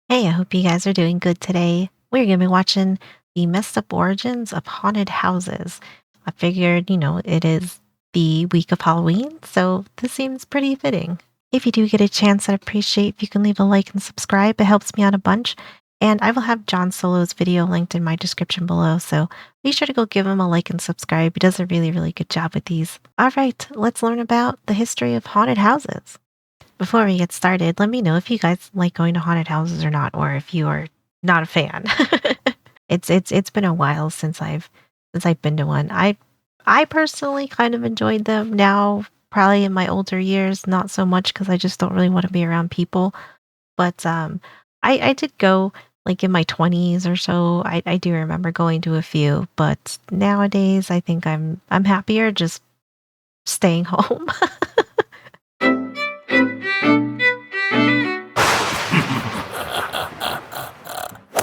Hey, I hope you guys are doing good today. We're going to be watching the messed up origins of haunted houses. I figured, it is the week of Halloween, so this seems pretty fitting. If you do get a chance, I'd appreciate if you can leave a like and subscribe. It helps me out a bunch. And I will have John Solo's video linked in my description below, so be sure to go give him a like and subscribe. He does a really, really good job with these. All right, let's learn about the history of haunted houses. Before we get started, let me know if you guys like going to haunted houses or not, or if you are not a fan. It's been a while since I've been to one. I personally kind of enjoyed them now, probably in my older years, not so much because I just don't really want to be around people. But I did go like in my 20s or so. I do remember going to a few, but nowadays I think I'm happier just staying home.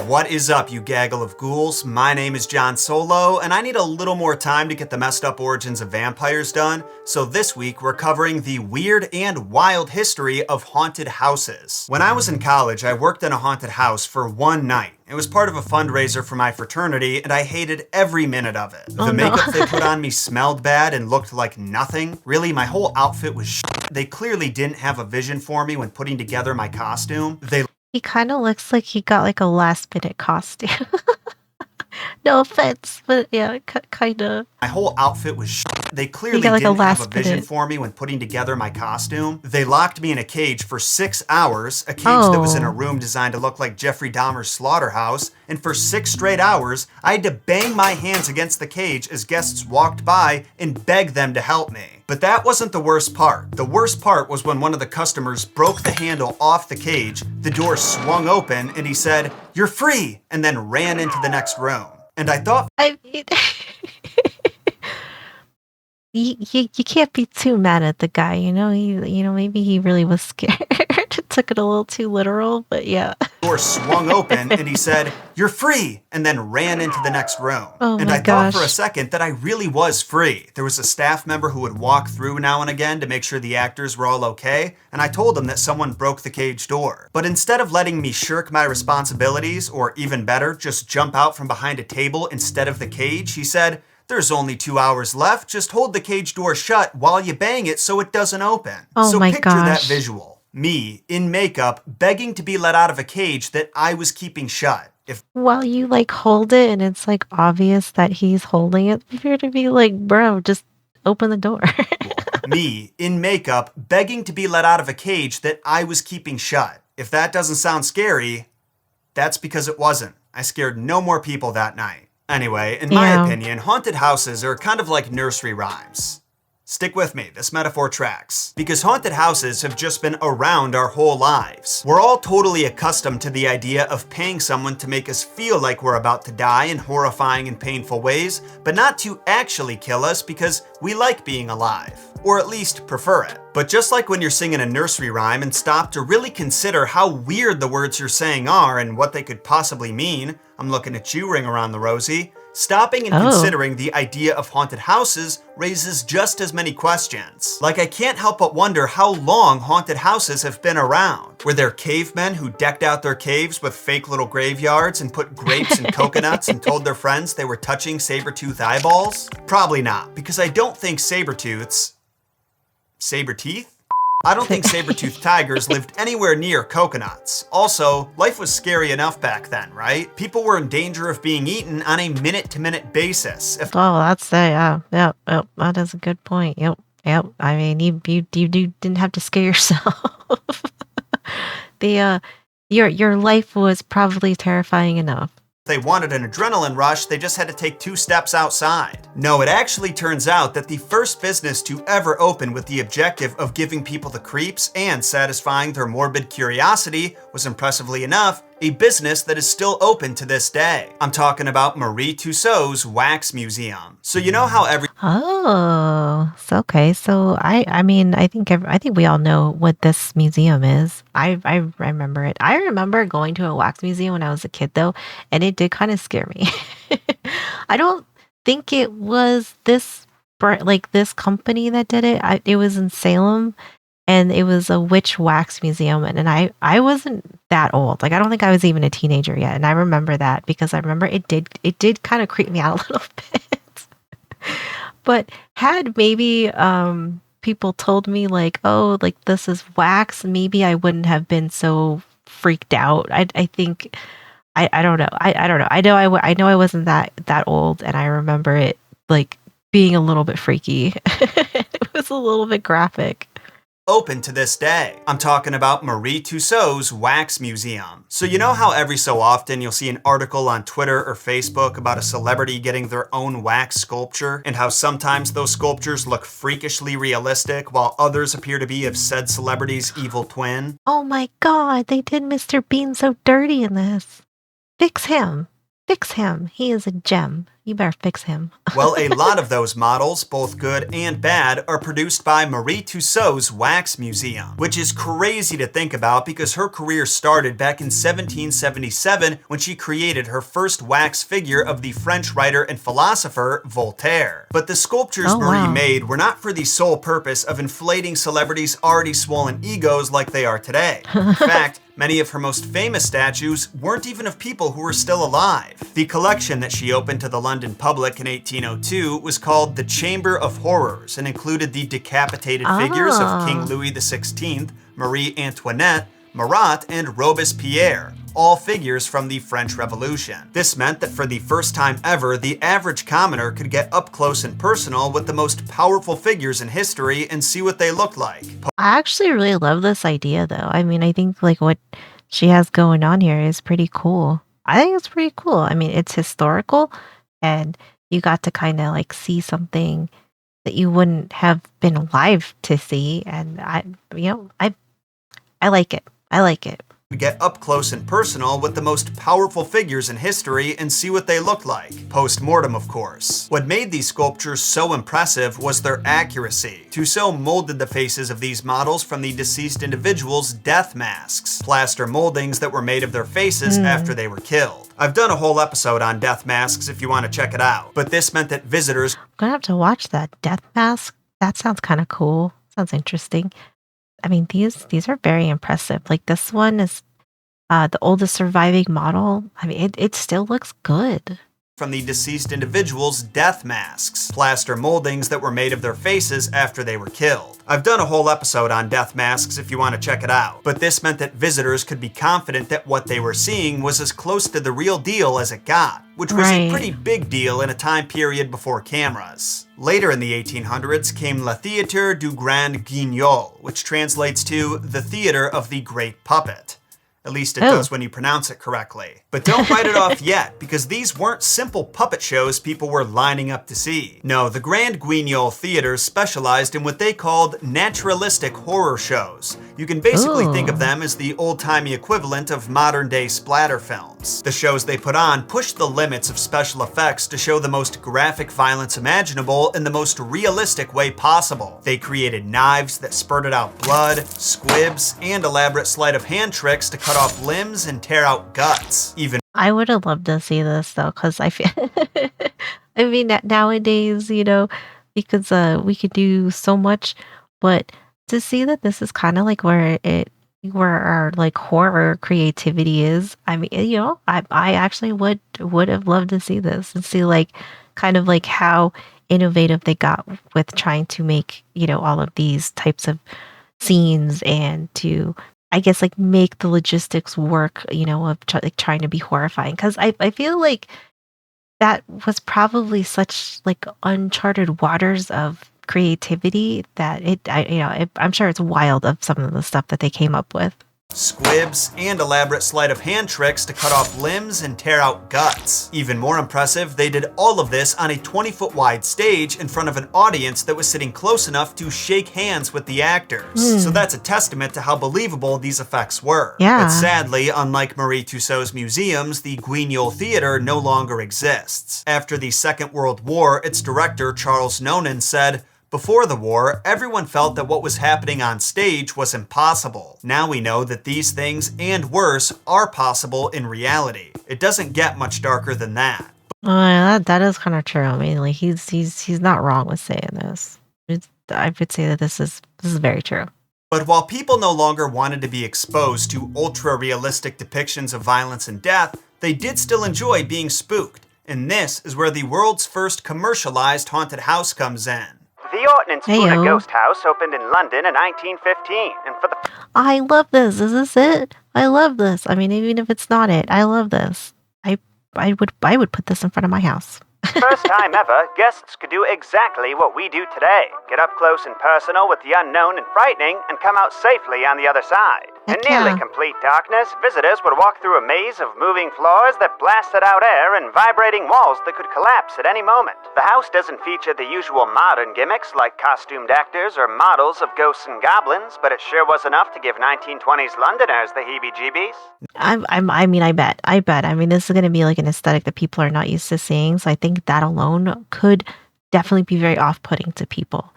What is up, you gaggle of ghouls? My name is John Solo, and I need a little more time to get the messed up origins of vampires done, so this week we're covering the weird and wild history of haunted houses. When I was in college, I worked in a haunted house for one night. It was part of a fundraiser for my fraternity, and I hated every minute of it. Oh The no. makeup they put on me smelled bad and looked like nothing. Really, my whole outfit was shit. They clearly didn't have a vision for me when putting together my costume. They He kinda looks like he got, like, a last-minute costume. No offense, but yeah, kinda. My whole outfit was shit. They He clearly got, like, a didn't have a vision last-minute. for me when putting together my costume. They locked me in a cage for 6 hours, a cage that was in a Oh. room designed to look like Jeffrey Dahmer's slaughterhouse, and for 6 straight hours, I had to bang my hands against the cage as guests walked by and beg them to help me. But that wasn't the worst part. The worst part was when one of the customers broke the handle off the cage, the door swung open, and he said, "You're free," and then ran into the next room. And I thought I mean, you can't be too mad at the guy, maybe he really was scared. Took it a little too literal, but yeah. door swung open and he said, "You're free," and then ran into the next room. Oh And my I thought for a gosh. second that I really was free. There was a staff member who would walk through now and again to make sure the actors were all okay, and I told him that someone broke the cage door. But instead of letting me shirk my responsibilities, or even better, just jump out from behind a table instead of the cage, he said, "There's only 2 hours left, just hold the cage door shut while you bang it so it doesn't open." Oh So my picture that gosh. visual. Me, in makeup, begging to be let out of a cage that I was keeping shut. If While you, like, hold it and it's, like, obvious that he's holding it, for you to be like, "Bro, just open the door." me, in makeup, begging to be let out of a cage that I was keeping shut. If that doesn't sound scary, that's because it wasn't. I scared no more people that night. Anyway, in my Yeah. opinion, haunted houses are kind of like nursery rhymes. Stick with me, this metaphor tracks. Because haunted houses have just been around our whole lives. We're all totally accustomed to the idea of paying someone to make us feel like we're about to die in horrifying and painful ways, but not to actually kill us because we like being alive. Or at least prefer it. But just like when you're singing a nursery rhyme and stop to really consider how weird the words you're saying are and what they could possibly mean, I'm looking at you, Ring Around the Rosie. Stopping and Oh. considering the idea of haunted houses raises just as many questions. Like, I can't help but wonder how long haunted houses have been around. Were there cavemen who decked out their caves with fake little graveyards and put grapes and coconuts and told their friends they were touching saber-tooth eyeballs? Probably not, because I don't think saber teeth? I don't think saber-toothed tigers lived anywhere near coconuts. Also, life was scary enough back then, right? People were in danger of being eaten on a minute-to-minute basis. If Oh, that's yeah, yep, yep, that is a good point. Yep, yep. I mean, you didn't have to scare yourself. The your life was probably terrifying enough. they wanted an adrenaline rush, they just had to take 2 steps outside. No, it actually turns out that the first business to ever open with the objective of giving people the creeps and satisfying their morbid curiosity was, impressively enough, a business that is still open to this day. I'm talking about Marie Tussauds Wax Museum. So you know how every Oh, so okay. So I mean, I think we all know what this museum is. I remember it. I remember going to a wax museum when I was a kid though, and it did kind of scare me. I don't think it was this like this company that did it. It was in Salem, and it was a witch wax museum, and I wasn't that old. Like, I don't think I was even a teenager yet, and I remember that because I remember it did kinda creep me out a little bit. But had maybe, people told me like, "Oh, like, this is wax," maybe I wouldn't have been so freaked out. I think I don't know. I don't know. I know I wasn't that old, and I remember it, like, being a little bit freaky. It was a little bit graphic. Open to this day. I'm talking about Marie Tussauds Wax Museum. So you know how every so often you'll see an article on Twitter or Facebook about a celebrity getting their own wax sculpture, and how sometimes those sculptures look freakishly realistic while others appear to be of said celebrity's evil twin? Oh my god, they did Mr. Bean so dirty in this. Fix him. Fix him. He is a gem. You better fix him. Well, a lot of those models, both good and bad, are produced by Marie Tussauds Wax Museum, which is crazy to think about because her career started back in 1777 when she created her first wax figure of the French writer and philosopher Voltaire. But the sculptures Oh, Marie wow. made were not for the sole purpose of inflating celebrities' already swollen egos like they are today. In fact, many of her most famous statues weren't even of people who were still alive. The collection that she opened to the London public in 1802 was called the Chamber of Horrors and included the decapitated figures of King Ah. Louis XVI, Marie Antoinette, Marat, and Robespierre, all figures from the French Revolution. This meant that for the first time ever, the average commoner could get up close and personal with the most powerful figures in history and see what they looked like. I actually really love this idea though. I mean, I think like what she has going on here is pretty cool. I think it's pretty cool. I mean, it's historical and you got to kind of like see something that you wouldn't have been alive to see, and I like it. I like it. Get up close and personal with the most powerful figures in history and see what they look like. Post-mortem, of course. What made these sculptures so impressive was their accuracy. Tussaud molded the faces of these models from the deceased individuals' death masks, plaster moldings that were made of their faces after they were killed. I've done a whole episode on death masks if you want to check it out, but this meant that visitors I'm gonna have to watch that death mask. That sounds kind of cool. Sounds interesting. I mean, these are very impressive. Like this one is the oldest surviving model. I mean, it still looks good. from the deceased individuals' death masks, plaster moldings that were made of their faces after they were killed. I've done a whole episode on death masks if you want to check it out, but this meant that visitors could be confident that what they were seeing was as close to the real deal as it got, which was a Right. pretty big deal in a time period before cameras. Later in the 1800s came Le Théâtre du Grand Guignol, which translates to the theater of the great puppet. At least it Oh. does when you pronounce it correctly. But don't write it off yet, because these weren't simple puppet shows people were lining up to see. No, the Grand Guignol Theater specialized in what they called naturalistic horror shows. You can basically think of Ooh. them as the old-timey equivalent of modern-day splatter films. The shows they put on pushed the limits of special effects to show the most graphic violence imaginable in the most realistic way possible. They created knives that spurted out blood, squibs, and elaborate sleight of hand tricks to cut off limbs and tear out guts. Even I would have loved to see this though, because I feel I mean nowadays, because we could do so much, but to see that this is kind of like where our like horror creativity is. I mean, I actually would have loved to see this and see like kind of like how innovative they got with trying to make, all of these types of scenes and to I guess like make the logistics work, of like trying to be horrifying. Because I feel like that was probably such like uncharted waters of creativity that I'm sure it's wild of some of the stuff that they came up with. squibs, and elaborate sleight of hand tricks to cut off limbs and tear out guts. Even more impressive, they did all of this on a 20-foot wide stage in front of an audience that was sitting close enough to shake hands with the actors. So that's a testament to how believable these effects were. Yeah. But sadly, unlike Marie Tussauds museums, the Guignol Theater no longer exists. After the Second World War, its director, Charles Nonan, said, "Before the war, everyone felt that what was happening on stage was impossible. Now we know that these things, and worse, are possible in reality. It doesn't get much darker than that." Yeah, that is kind of true. I mean, like he's not wrong with saying this. I would say that this is very true. But while people no longer wanted to be exposed to ultra-realistic depictions of violence and death, they did still enjoy being spooked. And this is where the world's first commercialized haunted house comes in. The Orton and Spooner Heyo. Ghost House opened in London in 1915, and for the I love this. Is this it? I love this. I mean, even if it's not it, I love this. I would put this in front of my house. first time ever, guests could do exactly what we do today. Get up close and personal with the unknown and frightening, and come out safely on the other side. In Heck nearly yeah. complete darkness, visitors would walk through a maze of moving floors that blasted out air and vibrating walls that could collapse at any moment. The house doesn't feature the usual modern gimmicks like costumed actors or models of ghosts and goblins, but it sure was enough to give 1920s Londoners the heebie-jeebies. I mean, I bet. I mean, this is going to be like an aesthetic that people are not used to seeing. So I think that alone could definitely be very off-putting to people.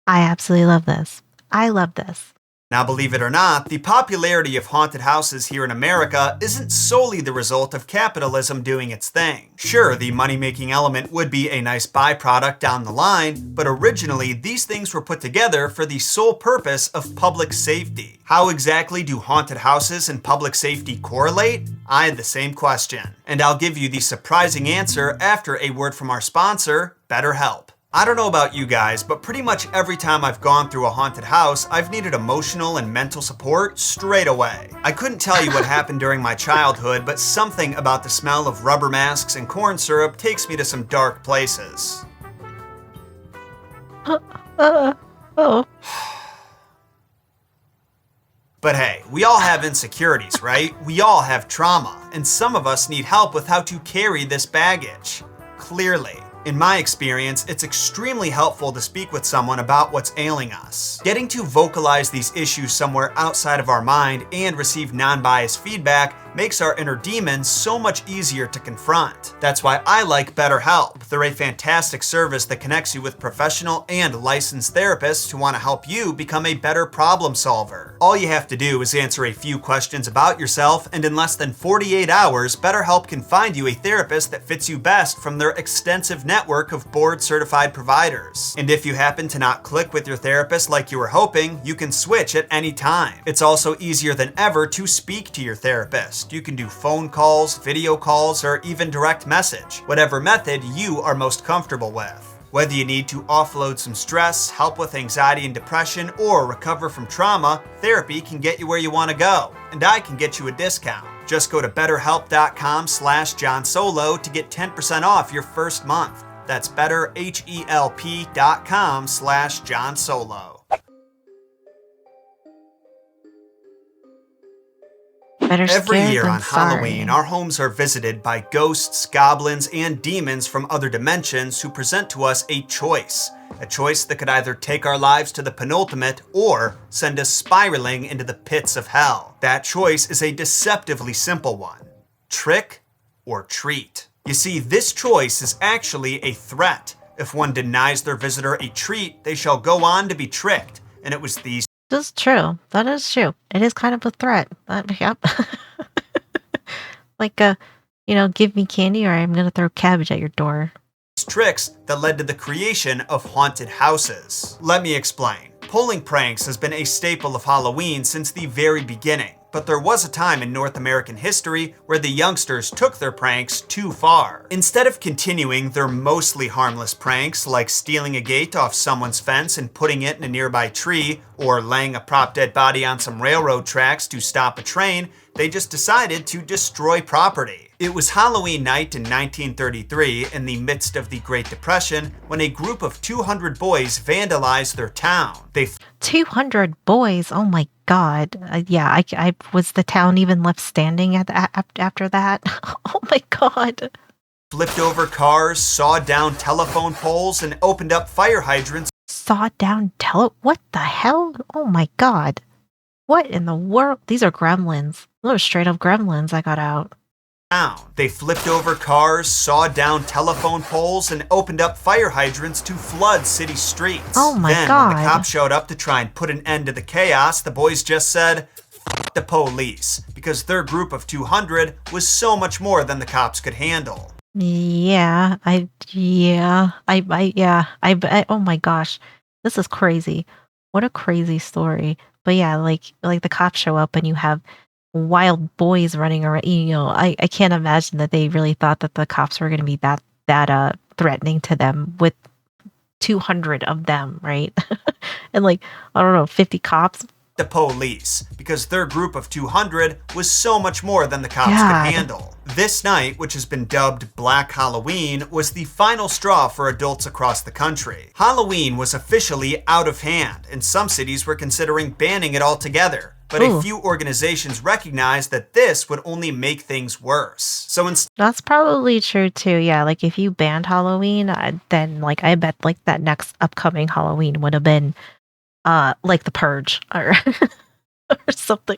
I absolutely love this. I love this. Now, believe it or not, the popularity of haunted houses here in America isn't solely the result of capitalism doing its thing. Sure, the money-making element would be a nice byproduct down the line, but originally these things were put together for the sole purpose of public safety. How exactly do haunted houses and public safety correlate? I had the same question, and I'll give you the surprising answer after a word from our sponsor, BetterHelp. I don't know about you guys, but pretty much every time I've gone through a haunted house, I've needed emotional and mental support straight away. I couldn't tell you what happened during my childhood, but something about the smell of rubber masks and corn syrup takes me to some dark places. Oh. But hey, we all have insecurities, right? We all have trauma, and some of us need help with how to carry this baggage. Clearly. In my experience, it's extremely helpful to speak with someone about what's ailing us. Getting to vocalize these issues somewhere outside of our mind and receive non-biased feedback makes our inner demons so much easier to confront. That's why I like BetterHelp. They're a fantastic service that connects you with professional and licensed therapists who want to help you become a better problem solver. All you have to do is answer a few questions about yourself, and in less than 48 hours, BetterHelp can find you a therapist that fits you best from their extensive network of board-certified providers. And if you happen to not click with your therapist like you were hoping, you can switch at any time. It's also easier than ever to speak to your therapist. You can do phone calls, video calls, or even direct message, whatever method you are most comfortable with. Whether you need to offload some stress, help with anxiety and depression, or recover from trauma, therapy can get you where you want to go. And I can get you a discount. Just go to betterhelp.com/JohnSolo to get 10% off your first month. That's betterhelp.com/JohnSolo. Better Every scared year than on Halloween, sorry. our homes are visited by ghosts, goblins, and demons from other dimensions who present to us a choice. A choice that could either take our lives to the penultimate or send us spiraling into the pits of hell. That choice is a deceptively simple one. Trick or treat. You see, this choice is actually a threat. If one denies their visitor a treat, they shall go on to be tricked. And it was these This is true. That is true. It is kind of a threat. Yep. Like give me candy or I'm gonna throw cabbage at your door. tricks that led to the creation of haunted houses. Let me explain. Pulling pranks has been a staple of Halloween since the very beginning, but there was a time in North American history where the youngsters took their pranks too far. Instead of continuing their mostly harmless pranks like stealing a gate off someone's fence and putting it in a nearby tree, or laying a prop dead body on some railroad tracks to stop a train, they just decided to destroy property. It was Halloween night in 1933, in the midst of the Great Depression, when a group of 200 boys vandalized their town. 200 boys. Oh my God. Yeah, I was the town even left standing after that. Oh my God. Flipped over cars, sawed down telephone poles, and opened up fire hydrants. Sawed down what the hell? Oh my God. What in the world? These are gremlins. Those are straight up gremlins I got out. They flipped over cars, sawed down telephone poles, and opened up fire hydrants to flood city streets. Oh my then, God. when the cops showed up to try and put an end to the chaos, the boys just said, "F the police," because their group of 200 was so much more than the cops could handle. Oh my gosh. This is crazy. What a crazy story. But yeah, like the cops show up and you have wild boys running around. I can't imagine that they really thought that the cops were going to be that threatening to them with 200 of them, right? And like I don't know, 50 cops. The police, because their group of 200 was so much more than the cops could God. handle. This night, which has been dubbed Black Halloween, was the final straw for adults across the country. Halloween was officially out of hand, and some cities were considering banning it altogether. But a Ooh, few organizations recognized that this would only make things worse. So instead that's probably true too. Yeah, like if you banned Halloween, then like I bet like that next upcoming Halloween would have been like the purge or or something,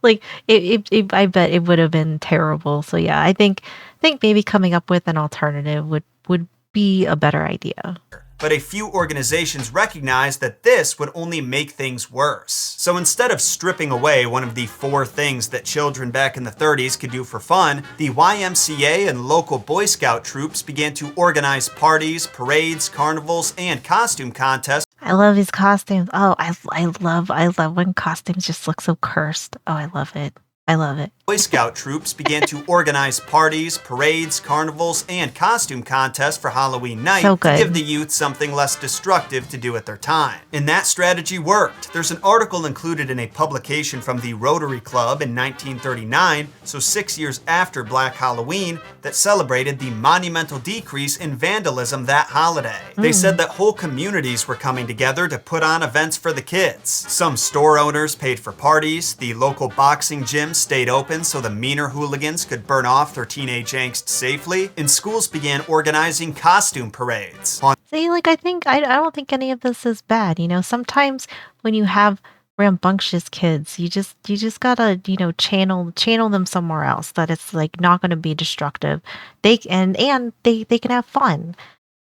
like I bet it would have been terrible. So yeah, I think maybe coming up with an alternative would be a better idea. but a few organizations recognized that this would only make things worse. So instead of stripping away one of the four things that children back in the 30s could do for fun, the YMCA and local Boy Scout troops began to organize parties, parades, carnivals, and costume contests. I love his costumes. Oh, I love when costumes just look so cursed. Oh, I love it. I love it. Boy Scout troops began to organize parties, parades, carnivals, and costume contests for Halloween night So to give good. the youth something less destructive to do at their time. And that strategy worked. There's an article included in a publication from the Rotary Club in 1939, so 6 years after Black Halloween, that celebrated the monumental decrease in vandalism that holiday. They said Mm. that whole communities were coming together to put on events for the kids. Some store owners paid for parties, the local boxing gyms stayed open so the meaner hooligans could burn off their teenage angst safely, and schools began organizing costume parades. See, like I don't think any of this is bad. Sometimes when you have rambunctious kids, you just gotta channel them somewhere else that it's like not going to be destructive. They can have fun.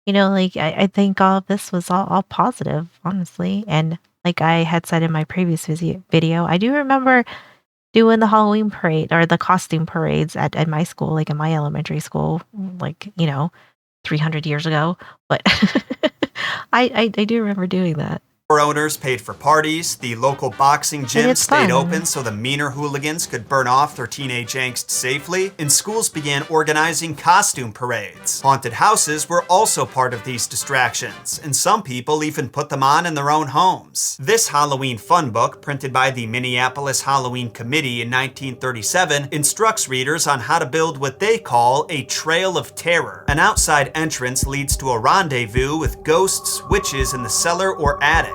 Like I think all of this was all positive, honestly. And like I had said in my previous video, I do remember doing the Halloween parade or the costume parades at my school, like in my elementary school, like, 300 years ago. But I do remember doing that. Store owners paid for parties, the local boxing And gyms it's stayed fun. open so the meaner hooligans could burn off their teenage angst safely, and schools began organizing costume parades. Haunted houses were also part of these distractions, and some people even put them on in their own homes. This Halloween fun book, printed by the Minneapolis Halloween Committee in 1937, instructs readers on how to build what they call a trail of terror. An outside entrance leads to a rendezvous with ghosts, witches in the cellar or attic.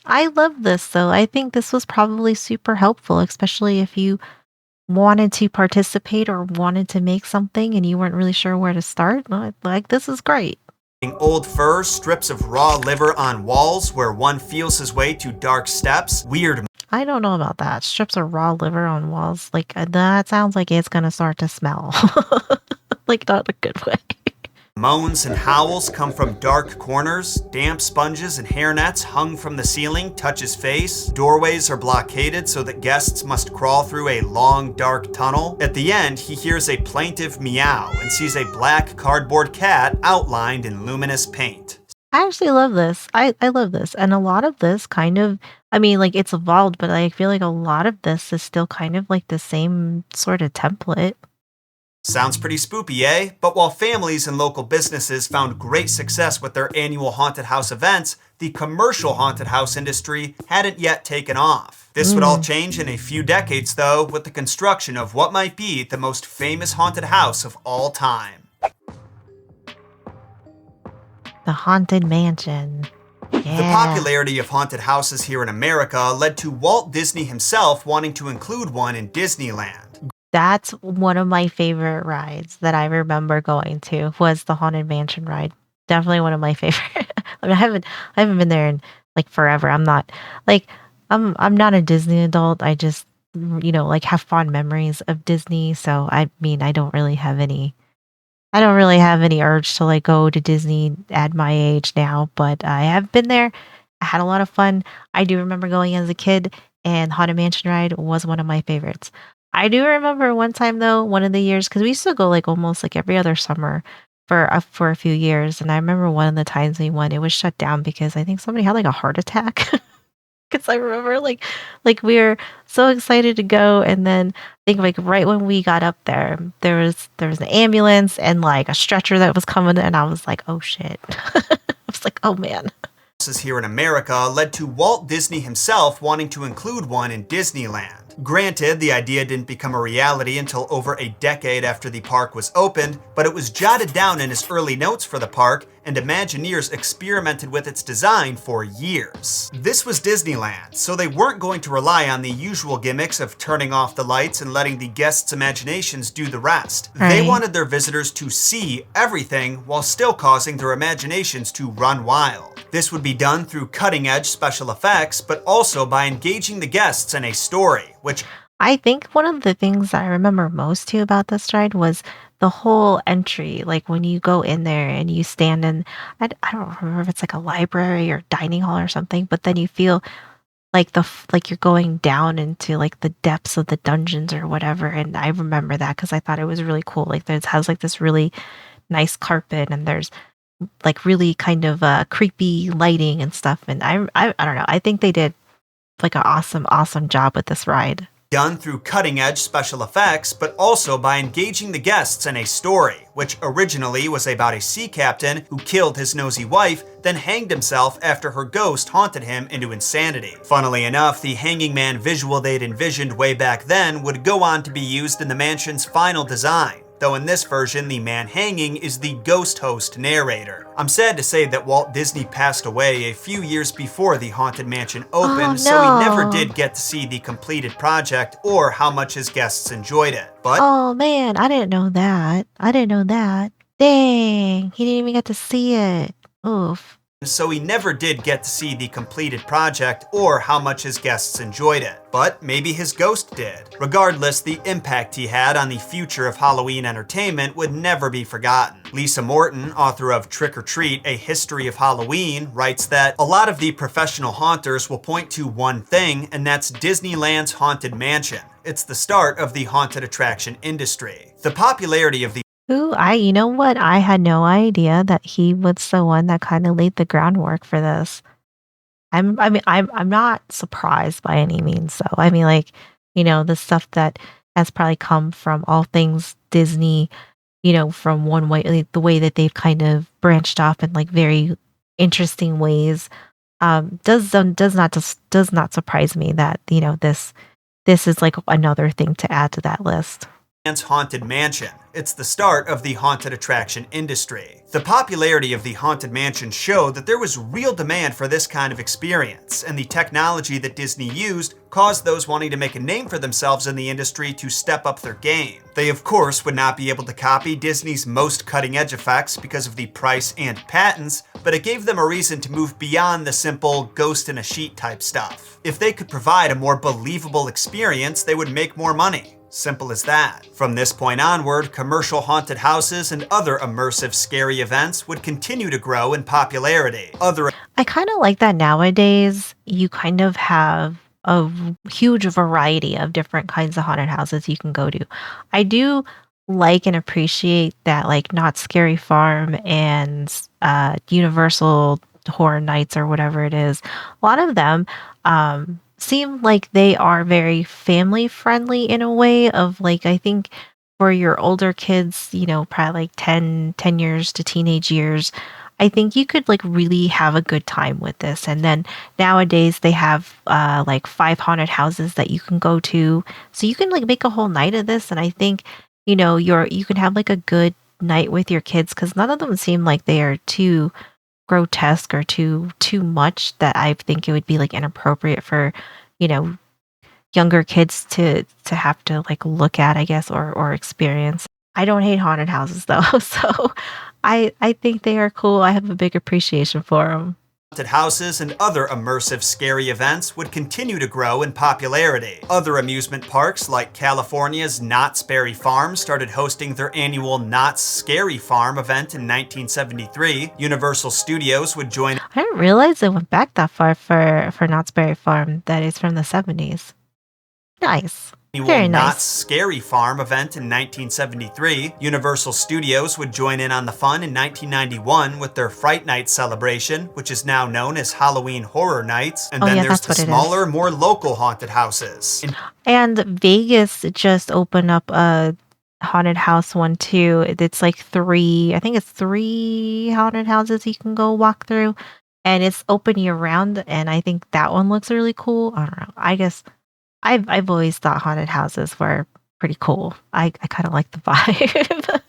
I love this though. I think this was probably super helpful, especially if you wanted to participate or wanted to make something and you weren't really sure where to start. Like this is great. Old fur, strips of raw liver on walls where one feels his way to dark steps, weird I don't know about that. Strips of raw liver on walls. Like that sounds like it's gonna start to smell. Like not in a good way. moans and howls come from dark corners, damp sponges and hairnets hung from the ceiling touch his face, doorways are blockaded so that guests must crawl through a long dark tunnel. At the end, he hears a plaintive meow and sees a black cardboard cat outlined in luminous paint. I actually love this. I love this. And a lot of this kind of, I mean, like it's evolved, but I feel like a lot of this is still kind of like the same sort of template. Sounds pretty spoopy, eh? But while families and local businesses found great success with their annual haunted house events, the commercial haunted house industry hadn't yet taken off. This would all Mm, change in a few decades, though, with the construction of what might be the most famous haunted house of all time. the Haunted Mansion. The Yeah. popularity of haunted houses here in America led to Walt Disney himself wanting to include one in Disneyland. That's one of my favorite rides that I remember going to was the Haunted Mansion ride. Definitely one of my favorite. I mean, I haven't been there in like forever. I'm not like I'm not a Disney adult. I just like have fond memories of Disney. So I mean, I don't really have any urge to like go to Disney at my age now, but I have been there. I had a lot of fun. I do remember going as a kid, and Haunted Mansion ride was one of my favorites. I do remember one time though, one of the years because we used to go like almost like every other summer for a few years, and I remember one of the times we went, it was shut down because I think somebody had like a heart attack. Because I remember we were so excited to go, and then I think like right when we got up there, there was an ambulance and like a stretcher that was coming, and I was like, oh shit. I was like, oh man. Here in America led to Walt Disney himself wanting to include one in Disneyland. Granted, the idea didn't become a reality until over a decade after the park was opened, but it was jotted down in his early notes for the park, and Imagineers experimented with its design for years. This was Disneyland, so they weren't going to rely on the usual gimmicks of turning off the lights and letting the guests' imaginations do the rest. They Right. wanted their visitors to see everything while still causing their imaginations to run wild. This would be done through cutting-edge special effects, but also by engaging the guests in a story, which I think one of the things I remember most too about this ride was the whole entry. Like when you go in there and you stand in, I don't remember if it's like a library or dining hall or something, but then you feel like like you're going down into like the depths of the dungeons or whatever. And I remember that because I thought it was really cool. Like it has like this really nice carpet, and there's like really kind of creepy lighting and stuff. And I don't know. I think they did like an awesome job with this ride. done through cutting-edge special effects, but also by engaging the guests in a story, which originally was about a sea captain who killed his nosy wife, then hanged himself after her ghost haunted him into insanity. Funnily enough, the hanging man visual they'd envisioned way back then would go on to be used in the mansion's final design, though in this version, the man hanging is the ghost host narrator. I'm sad to say that Walt Disney passed away a few years before the Haunted Mansion opened, so he never no. did get to see the completed project or how much his guests enjoyed it. But Oh man, I didn't know that. I didn't know that. Dang, he didn't even get to see it. Oof. so he never did get to see the completed project or how much his guests enjoyed it. But maybe his ghost did. Regardless, the impact he had on the future of Halloween entertainment would never be forgotten. Lisa Morton, author of Trick or Treat, A History of Halloween, writes that a lot of the professional haunters will point to one thing, and that's Disneyland's Haunted Mansion. It's the start of the haunted attraction industry. The popularity of the You know what? I had no idea that he was the one that kind of laid the groundwork for this. I'm not surprised by any means, though. I mean, like, the stuff that has probably come from all things Disney, from one way, like the way that they've kind of branched off in like very interesting ways, does not surprise me that, this is like another thing to add to that list. Haunted Mansion. It's the start of the haunted attraction industry. The popularity of the Haunted Mansion showed that there was real demand for this kind of experience, and the technology that Disney used caused those wanting to make a name for themselves in the industry to step up their game. They of course would not be able to copy Disney's most cutting-edge effects because of the price and patents, but it gave them a reason to move beyond the simple ghost in a sheet type stuff. If they could provide a more believable experience, they would make more money. Simple as that. From this point onward, commercial haunted houses and other immersive scary events would continue to grow in popularity. I kind of like that nowadays you kind of have a huge variety of different kinds of haunted houses you can go to. I do like and appreciate that, like Not Scary Farm and Universal Horror Nights or whatever it is. A lot of them seem like they are very family friendly in a way of like, I think for your older kids, probably like 10 years to teenage years, I think you could like really have a good time with this. And then nowadays they have like 5 haunted houses that you can go to. So you can like make a whole night of this. And I think, you can have like a good night with your kids because none of them seem like they are too grotesque or too much that I think it would be like inappropriate for, you know, younger kids to have to like look at, I guess, or experience. I don't hate haunted houses though, so I think they are cool. I have a big appreciation for them. Haunted houses and other immersive scary events would continue to grow in popularity. Other amusement parks like California's Knott's Berry Farm started hosting their annual Knott's Scary Farm event in 1973. Universal Studios would join. I didn't realize it went back that far for Knott's Berry Farm. That is from the 70s. Nice. annual Very Knott's nice. Scary Farm event in 1973. Universal Studios would join in on the fun in 1991 with their Fright Night celebration, which is now known as Halloween Horror Nights. And Oh, then yeah, there's that's the what it is. smaller, more local haunted houses. In And Vegas just opened up a haunted house one too. It's like three, I think it's three haunted houses you can go walk through, and it's open year round. And I think that one looks really cool. I don't know. I guess I've always thought haunted houses were pretty cool. I kind of like the vibe.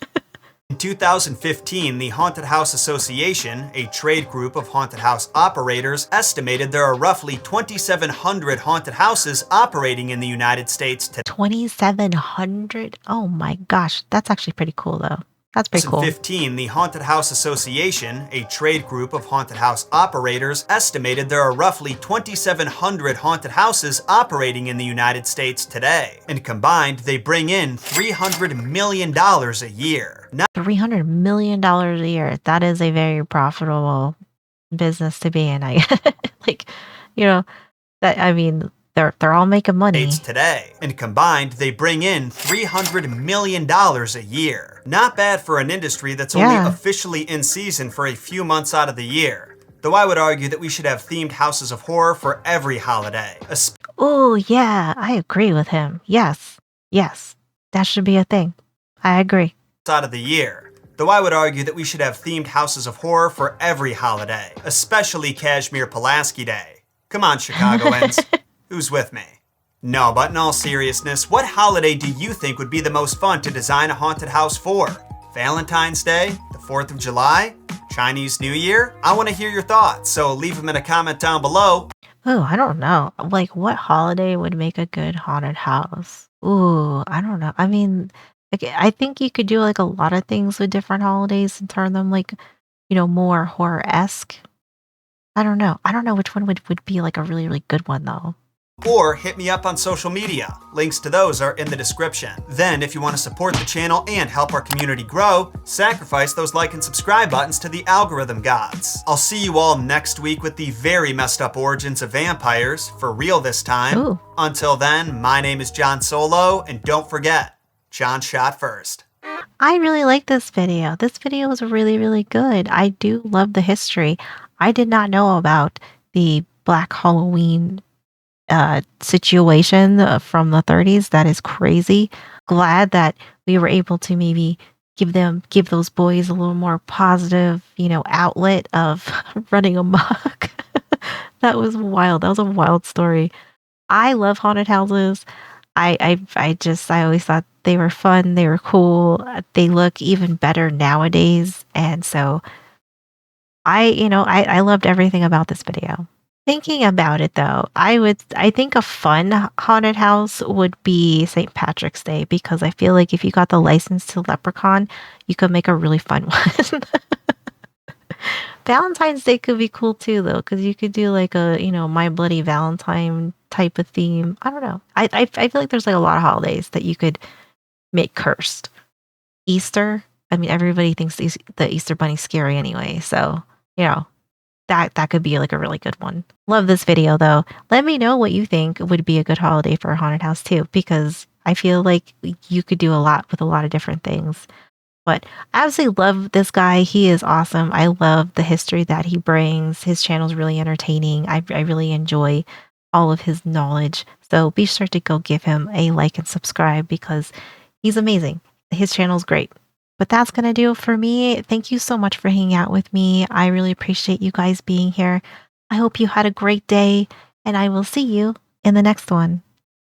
In 2015, the Haunted House Association, a trade group of haunted house operators, estimated there are roughly 2,700 haunted houses operating in the United States today. 2,700. Oh my gosh, that's actually pretty cool though. That's pretty cool. 2015, the Haunted House Association, a trade group of haunted house operators, estimated there are roughly 2,700 haunted houses operating in the United States today. And combined, they bring in $300 million a year. Now, $300 million a year. That is a very profitable business to be in. I like, you know, that I mean, they're all making money. today. And combined, they bring in $300 million a year. Not bad for an industry that's only Yeah. officially in season for a few months out of the year. Though I would argue that we should have themed houses of horror for every holiday, Oh, yeah, I agree with him. Yes. Yes. That should be a thing. I agree. out of the year. Though I would argue that we should have themed houses of horror for every holiday, especially Kashmir Pulaski Day. Come on, Chicagoans. Who's with me? No, but in all seriousness, what holiday do you think would be the most fun to design a haunted house for? Valentine's Day? The 4th of July? Chinese New Year? I want to hear your thoughts, so leave them in a comment down below. Oh, I don't know. Like, what holiday would make a good haunted house? Ooh, I don't know. I mean, like, I think you could do like a lot of things with different holidays and turn them like, more horror-esque. I don't know. I don't know which one would be like a really, really good one though. Or hit me up on social media. Links to those are in the description. Then, if you want to support the channel and help our community grow, sacrifice those like and subscribe buttons to the algorithm gods. I'll see you all next week with the very messed up origins of vampires, for real this time. Ooh. Until then, my name is John Solo, and don't forget, John shot first. I really like this video. This video was really, really good. I do love the history. I did not know about the Black Halloween situation from the 30s. That is crazy. Glad that we were able to maybe give those boys a little more positive, outlet of running amok. That was wild. That was a wild story. I love haunted houses. I always thought they were fun. They were cool. They look even better nowadays. And so I loved everything about this video. Thinking about it though, I think a fun haunted house would be St. Patrick's Day, because I feel like if you got the license to Leprechaun, you could make a really fun one. Valentine's Day could be cool too though, because you could do like a, My Bloody Valentine type of theme. I don't know. I feel like there's like a lot of holidays that you could make cursed. Easter, I mean, everybody thinks the Easter Bunny's scary anyway, so that could be like a really good one. Love this video though. Let me know what you think would be a good holiday for a haunted house too, because I feel like you could do a lot with a lot of different things. But I absolutely love this guy. He is awesome. I love the history that he brings. His channel is really entertaining. I really enjoy all of his knowledge. So be sure to go give him a like and subscribe, because he's amazing. His channel is great. But that's going to do it for me. Thank you so much for hanging out with me. I really appreciate you guys being here. I hope you had a great day, and I will see you in the next one.